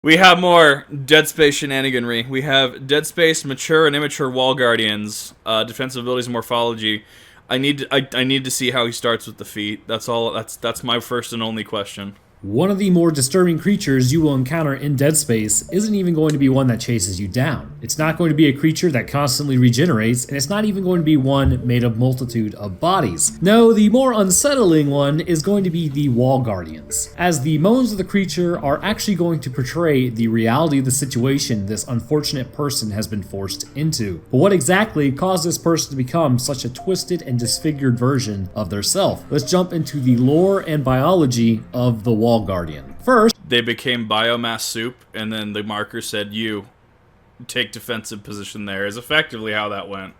We have more Dead Space shenaniganry. We have Dead Space, Mature, and Immature Wall Guardians, defensive abilities, and Morphology. I need to see how he starts with the feet. That's all. That's my first and only question. One of the more disturbing creatures you will encounter in Dead Space isn't even going to be one that chases you down. It's not going to be a creature that constantly regenerates, and it's not even going to be one made of multitude of bodies. No, the more unsettling one is going to be the Wall Guardians, as the moans of the creature are actually going to portray the reality of the situation this unfortunate person has been forced into. But what exactly caused this person to become such a twisted and disfigured version of their self? Let's jump into the lore and biology of the Wall Guardian. First, they became biomass soup, and then the marker said, "You take defensive position there," is effectively how that went.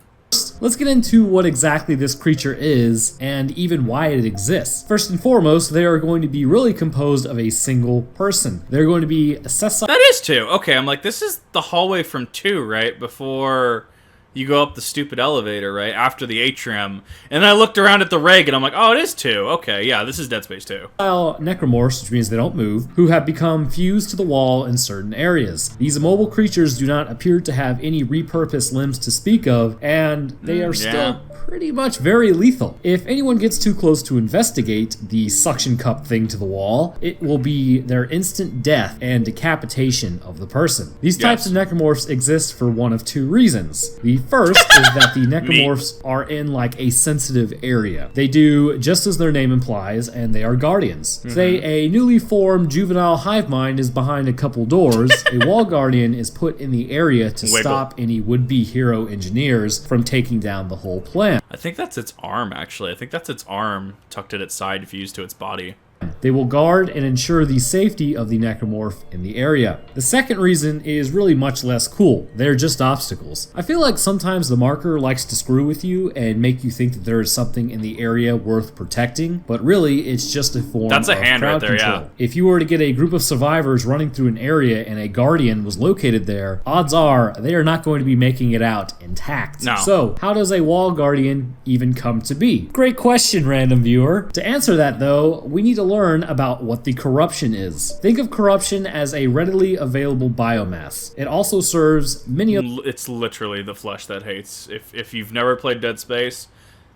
Let's get into what exactly this creature is and even why it exists. First and foremost, they are going to be really composed of a single person. They're going to be sessile. That is 2. Okay, I'm like, this is the hallway from 2, right? Before you go up the stupid elevator, right? After the atrium. And then I looked around at the reg, and I'm like, oh, it is 2. Okay, yeah, this is Dead Space 2. Necromorphs, which means they don't move, who have become fused to the wall in certain areas. These immobile creatures do not appear to have any repurposed limbs to speak of, and they are still pretty much very lethal. If anyone gets too close to investigate the suction cup thing to the wall, it will be their instant death and decapitation of the person. These types of necromorphs exist for one of 2 reasons. The first is that the necromorphs are in like a sensitive area. They do just as their name implies, and they are guardians. Say a newly formed juvenile hive mind is behind a couple doors, a wall guardian is put in the area to stop any would-be hero engineers from taking down the whole plan. I think that's its arm, actually. I think that's its arm tucked at its side fused to its body. They will guard and ensure the safety of the necromorph in the area. The second reason is really much less cool. They're just obstacles. I feel like sometimes the marker likes to screw with you and make you think that there is something in the area worth protecting, but really it's just a form of hand crowd right there, control. yeah. If you were to get a group of survivors running through an area and a guardian was located there, odds are they are not going to be making it out intact. No. So, how does a wall guardian even come to be? Great question, random viewer. To answer that though, we need to learn about what the corruption is. Think of corruption as a readily available biomass. It also serves many of... It's literally the flesh that hates. If you've never played Dead Space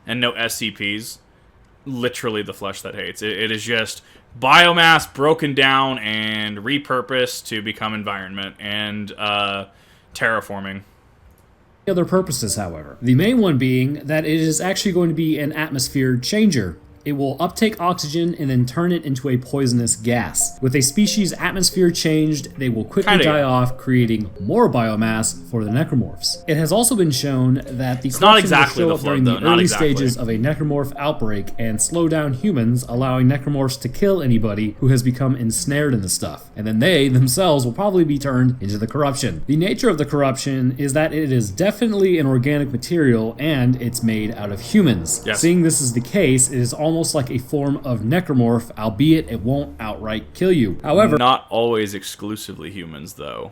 and no SCPs, literally the flesh that hates. It is just biomass broken down and repurposed to become environment and terraforming. Other purposes, however. The main one being that it is actually going to be an atmosphere changer. It will uptake oxygen and then turn it into a poisonous gas. With a species' atmosphere changed, they will quickly die off, creating more biomass for the necromorphs. It has also been shown that the corruption will show up during the early stages of a necromorph outbreak and slow down humans, allowing necromorphs to kill anybody who has become ensnared in the stuff. And then they themselves will probably be turned into the corruption. The nature of the corruption is that it is definitely an organic material and it's made out of humans. Yes. Seeing this is the case, it is almost like a form of necromorph, albeit it won't outright kill you. However, not always exclusively humans, though.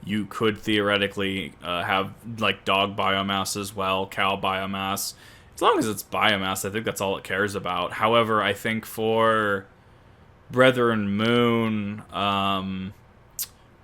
You could theoretically have like dog biomass as well, cow biomass. As long as it's biomass, I think that's all it cares about. However, I think for Brethren Moon,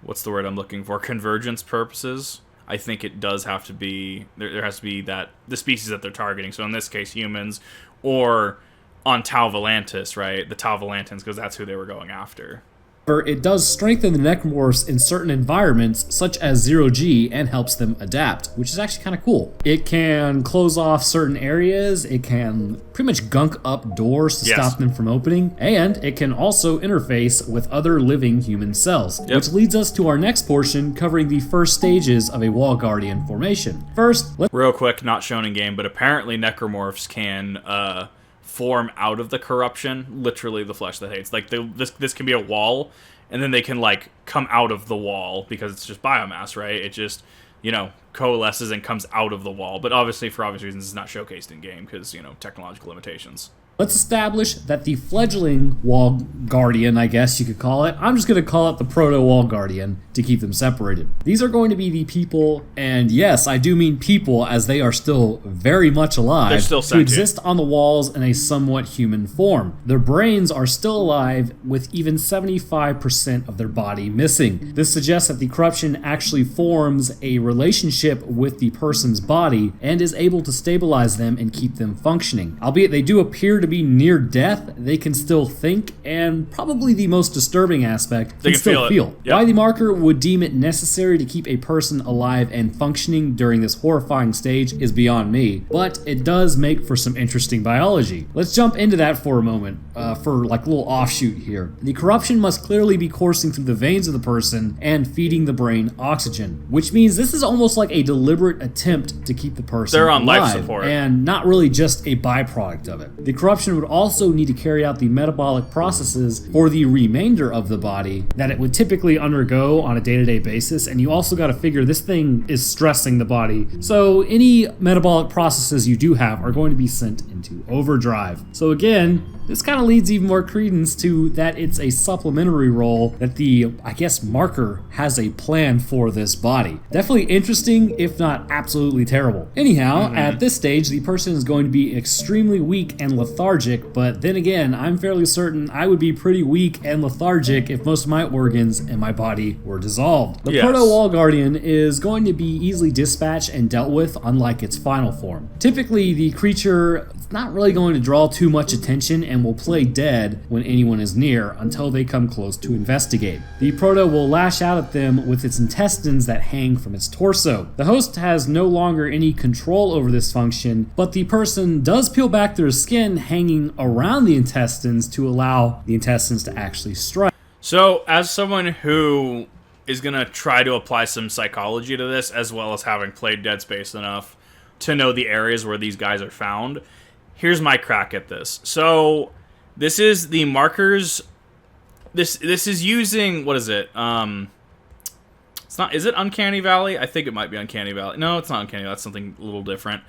what's the word I'm looking for? Convergence purposes, I think it does have to be, there has to be that, the species that they're targeting. So in this case, humans, or on Tau Volantis, right? The Tau Volantans, because that's who they were going after. It does strengthen the necromorphs in certain environments, such as 0G, and helps them adapt, which is actually kind of cool. It can close off certain areas, it can pretty much gunk up doors to stop them from opening, and it can also interface with other living human cells, which leads us to our next portion, covering the first stages of a Wall Guardian formation. First, real quick, not shown in game, but apparently necromorphs can form out of the corruption, literally the flesh that hates. Like this can be a wall, and then they can like come out of the wall because it's just biomass, right? It just, you know, coalesces and comes out of the wall. But obviously, for obvious reasons, it's not showcased in game because, you know, technological limitations. Let's establish that the fledgling wall guardian, I guess you could call it, I'm just going to call it the proto-wall guardian to keep them separated. These are going to be the people, and yes, I do mean people, as they are still very much alive, they're still to exist on the walls in a somewhat human form. Their brains are still alive, with even 75% of their body missing. This suggests that the corruption actually forms a relationship with the person's body and is able to stabilize them and keep them functioning. Albeit they do appear to be near death, they can still think, and probably the most disturbing aspect, they can still feel. Yep. Why the marker would deem it necessary to keep a person alive and functioning during this horrifying stage is beyond me, but it does make for some interesting biology. Let's jump into that for a moment, for like a little offshoot here. The corruption must clearly be coursing through the veins of the person and feeding the brain oxygen, which means this is almost like a deliberate attempt to keep the person They're on alive, life support, and not really just a byproduct of it. The corruption would also need to carry out the metabolic processes for the remainder of the body that it would typically undergo on a day-to-day basis, and you also got to figure this thing is stressing the body, so any metabolic processes you do have are going to be sent into overdrive. So again, this kind of leads even more credence to that it's a supplementary role that the, I guess, marker has a plan for this body. Definitely interesting, if not absolutely terrible. Anyhow, at this stage, the person is going to be extremely weak and lethargic, but then again, I'm fairly certain I would be pretty weak and lethargic if most of my organs in my body were dissolved. The Proto-Wall Guardian is going to be easily dispatched and dealt with, unlike its final form. Typically, the creature is not really going to draw too much attention and will play dead when anyone is near until they come close to investigate. The Proto will lash out at them with its intestines that hang from its torso. The host has no longer any control over this function, but the person does peel back their skin hanging around the intestines to allow the intestines to actually strike. So, as someone who is going to try to apply some psychology to this, as well as having played Dead Space enough to know the areas where these guys are found, here's my crack at this. So, this is the markers. This is using, what is it? It's not. Is it Uncanny Valley? I think it might be Uncanny Valley. No, it's not Uncanny Valley. That's something a little different.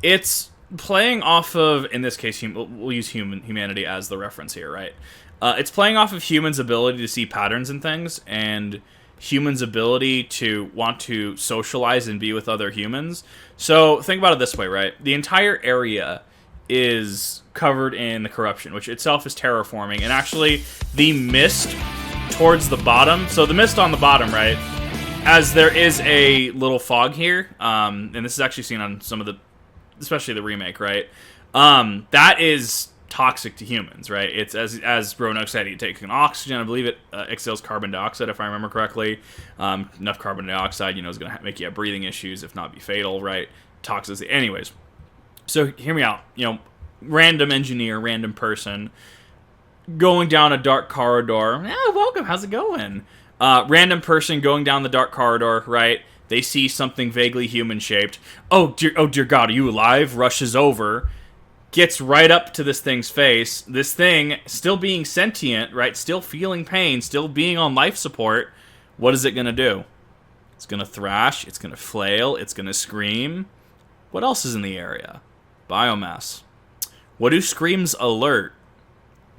It's playing off of, in this case, we'll use humanity as the reference here, right? It's playing off of humans' ability to see patterns in things, and humans' ability to want to socialize and be with other humans. So think about it this way, right? The entire area is covered in the corruption, which itself is terraforming, and actually the mist towards the bottom, so the mist on the bottom, right, as there is a little fog here, and this is actually seen on some of the, especially the remake, right, that is toxic to humans, right? It's, as Roanoke said, you take an oxygen, I believe it exhales carbon dioxide, if I remember correctly. Enough carbon dioxide, is going to make you have breathing issues, if not be fatal, right? Toxicity. Anyways, so hear me out. Random engineer, random person, going down a dark corridor. Welcome, how's it going? Random person going down the dark corridor, right? They see something vaguely human-shaped. Oh dear God, are you alive? Rushes over, gets right up to this thing's face. This thing, still being sentient, right? Still feeling pain, still being on life support. What is it going to do? It's going to thrash, it's going to flail, it's going to scream. What else is in the area? Biomass. What do screams alert?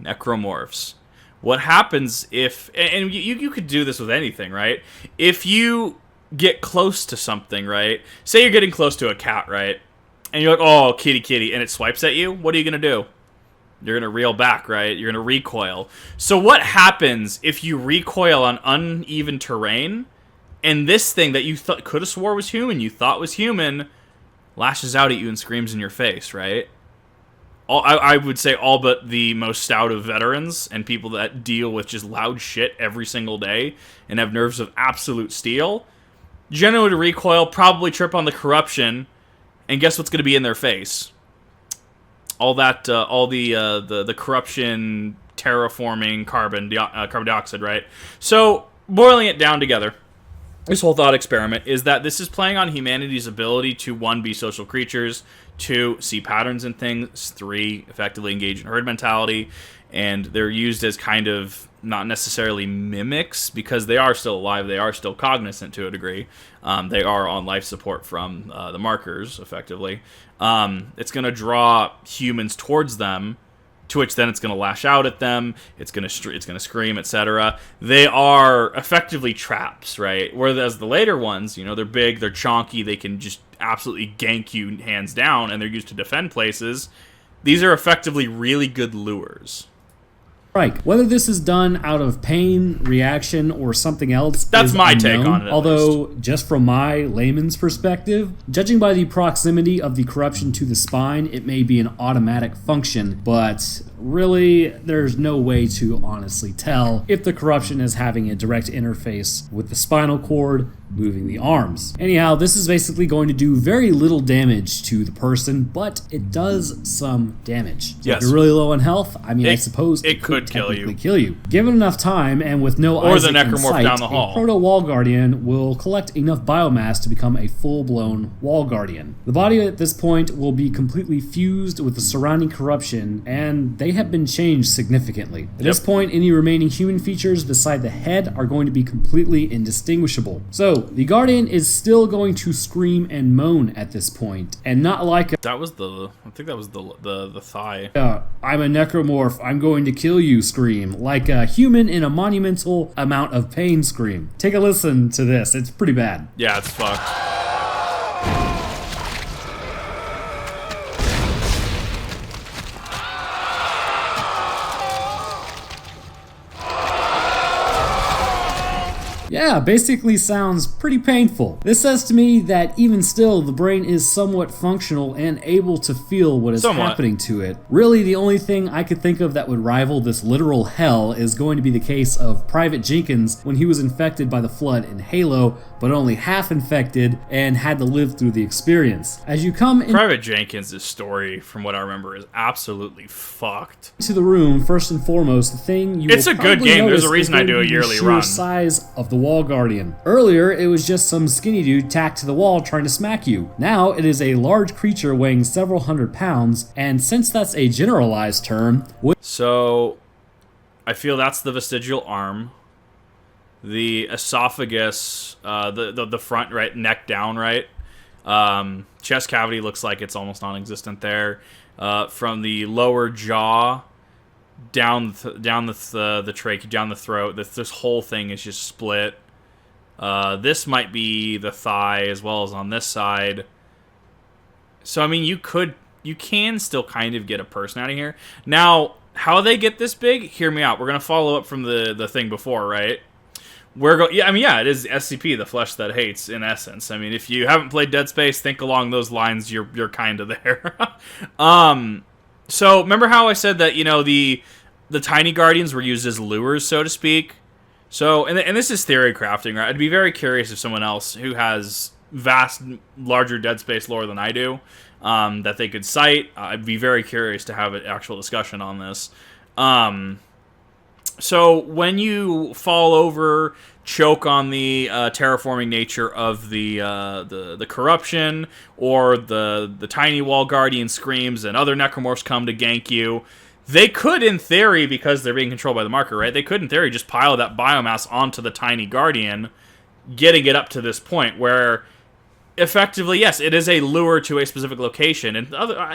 Necromorphs. What happens if, and you could do this with anything, right? If you get close to something, right? Say you're getting close to a cat, right? And you're like, oh, kitty, kitty, and it swipes at you. What are you going to do? You're going to reel back, right? You're going to recoil. So what happens if you recoil on uneven terrain, and this thing that you could have swore was human, you thought was human, lashes out at you and screams in your face, right? I would say all but the most stout of veterans and people that deal with just loud shit every single day and have nerves of absolute steel, generally recoil, probably trip on the corruption, and guess what's going to be in their face? All the corruption, terraforming carbon dioxide, right? So, boiling it down together, this whole thought experiment is that this is playing on humanity's ability to, 1, be social creatures, 2, see patterns in things, 3, effectively engage in herd mentality, and they're used as kind of not necessarily mimics because they are still alive, they are still cognizant to a degree. They are on life support from the markers, effectively. It's going to draw humans towards them to which then it's going to lash out at them, it's going to scream, etc. They are effectively traps, right? Whereas the later ones, you know, they're big, they're chonky, they can just absolutely gank you hands down, and they're used to defend places. These are effectively really good lures. Right. Whether this is done out of pain, reaction, or something else, that's is my unknown. take on it. Although, just from my layman's perspective, judging by the proximity of the corruption to the spine, it may be an automatic function, but really, there's no way to honestly tell if the corruption is having a direct interface with the spinal cord, moving the arms. Anyhow, this is basically going to do very little damage to the person, but it does some damage. So yes. If you're really low on health, I mean, I suppose it could kill you. Given enough time and with no or Isaac the necromorph in sight, down the hall. a Proto-Wall Guardian will collect enough biomass to become a full-blown Wall Guardian. The body at this point will be completely fused with the surrounding corruption, and they have been changed significantly. At this point, any remaining human features beside the head are going to be completely indistinguishable. So, the Guardian is still going to scream and moan at this point, and not like a, I think that was the thigh. I'm a necromorph, I'm going to kill you scream, like a human in a monumental amount of pain scream. Take a listen to this, it's pretty bad. Yeah, it's fucked. Yeah, basically sounds pretty painful. This says to me that even still, the brain is somewhat functional and able to feel what is happening to it. Really, the only thing I could think of that would rival this literal hell is going to be the case of Private Jenkins when he was infected by the Flood in Halo, but only half infected and had to live through the experience. As you come in Private Jenkins' story, from what I remember, is absolutely fucked. To the room, first and foremost, the thing you it's will a good game. There's a reason I do a the yearly sheer run. Size of the Wall Guardian. Earlier, it was just some skinny dude tacked to the wall trying to smack you. Now, it is a large creature weighing several hundred pounds, and since that's a generalized term, so I feel that's the vestigial arm. The esophagus, the front, right, neck down, right. Chest cavity looks like it's almost non-existent there. From the lower jaw down the trachea, down the throat, this whole thing is just split. This might be the thigh as well as on this side. So I mean, you can still kind of get a person out of here. Now, how they get this big? Hear me out. We're gonna follow up from the thing before, right? It is SCP, the flesh that hates, in essence. I mean, if you haven't played Dead Space, think along those lines. You're kind of there. So remember how I said that, you know, the tiny guardians were used as lures, so to speak. So and this is theory crafting, right? I'd be very curious if someone else who has larger Dead Space lore than I do, that they could cite. I'd be very curious to have an actual discussion on this. So when you fall over, choke on the terraforming nature of the corruption, or the tiny wall guardian screams and other necromorphs come to gank you, they could, in theory, because they're being controlled by the marker, right? They could, in theory, just pile that biomass onto the tiny guardian, getting it up to this point where, effectively, yes, it is a lure to a specific location, and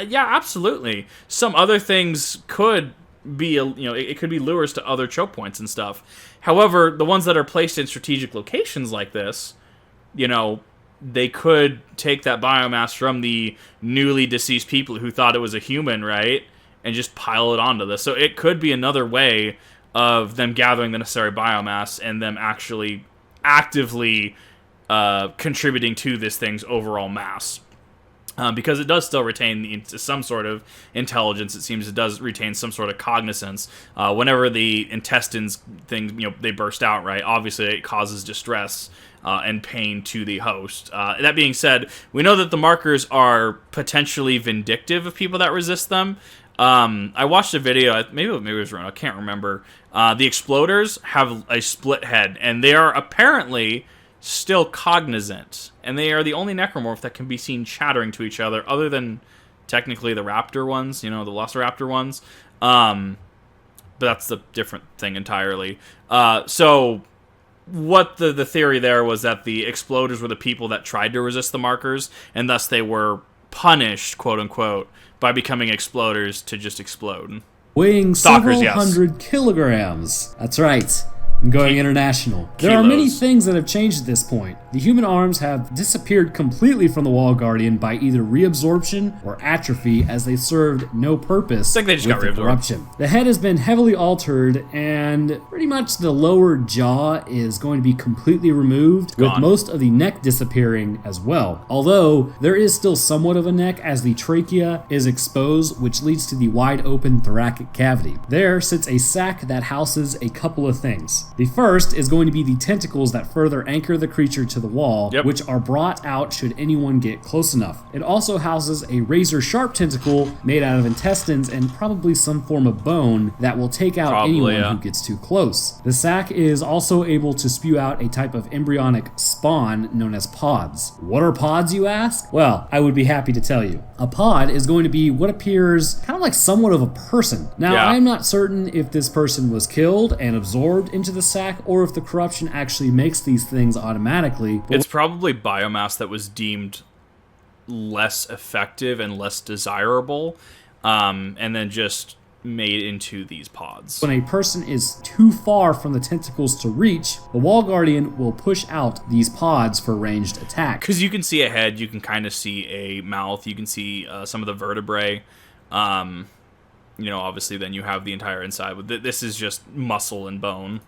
yeah, absolutely, some other things could be it could be lures to other choke points and stuff. However, the ones that are placed in strategic locations like this, you know, they could take that biomass from the newly deceased people who thought it was a human, right, and just pile it onto this. So it could be another way of them gathering the necessary biomass and them actually actively contributing to this thing's overall mass. Because it does still retain some sort of intelligence. It seems it does retain some sort of cognizance. Whenever the intestines they burst out, right? Obviously, it causes distress and pain to the host. That being said, we know that the markers are potentially vindictive of people that resist them. I watched a video, maybe it was Roanoke, I can't remember. The exploders have a split head, and they are apparently still cognizant, and they are the only necromorph that can be seen chattering to each other, other than technically the raptor ones, the velociraptor ones. But that's a different thing entirely. So what the theory there was that the exploders were the people that tried to resist the markers, and thus they were punished, quote unquote, by becoming exploders to just explode. weighing Stalkers, several yes. hundred kilograms. That's right. I'm going international. There are many things that have changed at this point. The human arms have disappeared completely from the Wall Guardian by either reabsorption or atrophy, as they served no purpose I think they just with got the reabsorbed. corruption. The head has been heavily altered, and pretty much the lower jaw is going to be completely removed, with Gone. most of the neck disappearing as well. Although there is still somewhat of a neck, as the trachea is exposed, which leads to the wide open thoracic cavity. There sits a sac that houses a couple of things. The first is going to be the tentacles that further anchor the creature to the wall, Yep. which are brought out should anyone get close enough. It also houses a razor-sharp tentacle made out of intestines and probably some form of bone that will take out anyone who gets too close. The sac is also able to spew out a type of embryonic spawn known as pods. What are pods, you ask? Well, I would be happy to tell you. A pod is going to be what appears kind of like somewhat of a person. Now, I'm not certain if this person was killed and absorbed into the sac, or if the corruption actually makes these things automatically. It's probably biomass that was deemed less effective and less desirable, and then just made into these pods. When a person is too far from the tentacles to reach, the Wall Guardian will push out these pods for ranged attack. Because you can see a head, you can kind of see a mouth, you can see some of the vertebrae. Obviously then you have the entire inside, but this is just muscle and bone.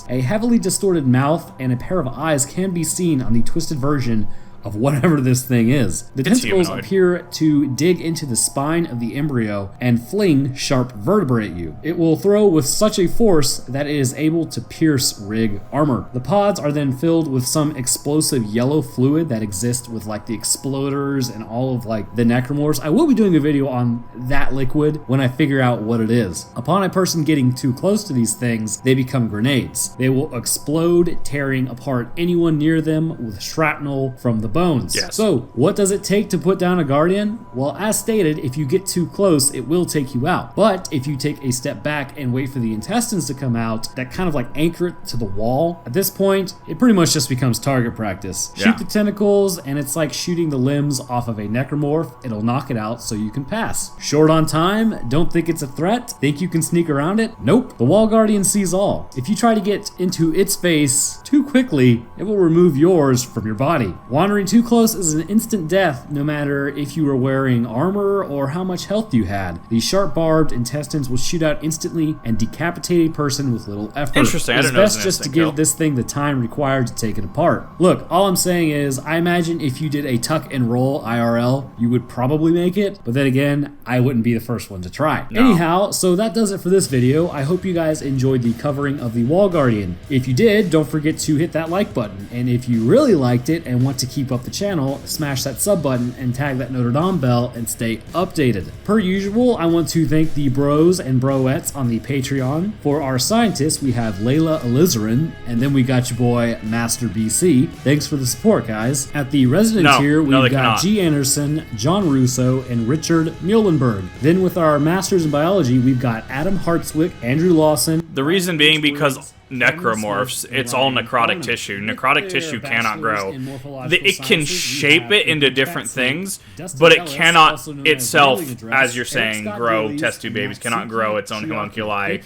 A heavily distorted mouth and a pair of eyes can be seen on the twisted version of whatever this thing is. The tentacles appear to dig into the spine of the embryo and fling sharp vertebrae at you. It will throw with such a force that it is able to pierce rig armor. The pods are then filled with some explosive yellow fluid that exists with like the exploders and all of like the necromorphs. I will be doing a video on that liquid when I figure out what it is. Upon a person getting too close to these things, they become grenades. They will explode, tearing apart anyone near them with shrapnel from the bones. Yes. So, what does it take to put down a Guardian? Well, as stated, if you get too close, it will take you out. But if you take a step back and wait for the intestines to come out, that kind of like anchor it to the wall, at this point, it pretty much just becomes target practice. Shoot the tentacles, and it's like shooting the limbs off of a necromorph. It'll knock it out so you can pass. Short on time, don't think it's a threat, think you can sneak around it? Nope. The Wall Guardian sees all. If you try to get into its face too quickly, it will remove yours from your body. Wandering too close is an instant death, no matter if you were wearing armor or how much health you had. The sharp barbed intestines will shoot out instantly and decapitate a person with little effort. Interesting. It's best just to give this thing the time required to take it apart. Look, all I'm saying is, I imagine if you did a tuck and roll IRL, you would probably make it, but then again, I wouldn't be the first one to try. No. Anyhow, so that does it for this video. I hope you guys enjoyed the covering of the Wall Guardian. If you did, don't forget to hit that like button, and if you really liked it and want to keep up the channel, smash that sub button and tag that Notre Dame bell and stay updated. Per usual, I want to thank the bros and broettes on the Patreon. For our scientists, we have Layla Alizarin, and then we got your boy Master BC. Thanks for the support, guys. At the resident tier, we've got G. Anderson, John Russo, and Richard Muhlenberg. Then with our masters in biology, we've got Adam Hartswick, Andrew Lawson. The reason being because necromorphs, it's all necrotic tissue. Necrotic tissue cannot grow. It can shape it into different things, but it cannot itself, as you're saying, grow. Test tube babies cannot grow its own homunculi.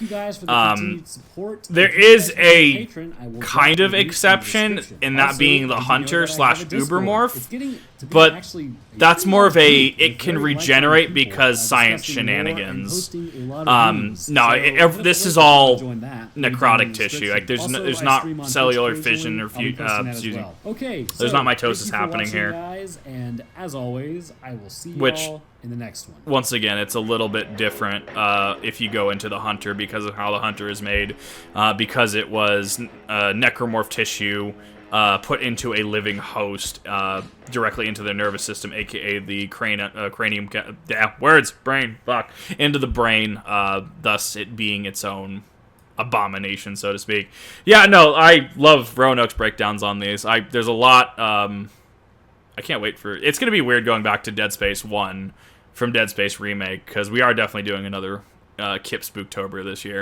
There is a kind of exception in that being the hunter / ubermorph, but that's more of a it can regenerate because science shenanigans. This is all necrotic tissue. Like there's not cellular fission or fusing. Okay, there's not mitosis happening here. Guys, and as always, I will see you all in the next one. Once again, it's a little bit different if you go into the hunter because of how the hunter is made, because it was necromorph tissue put into a living host directly into the nervous system, aka the cranium, into the brain, thus it being its own abomination, so to speak. Yeah, no, I love Roanoke's breakdowns on these. There's a lot. I can't wait for it's gonna be weird going back to Dead Space 1 from Dead Space Remake, because we are definitely doing another Kip Spooktober this year.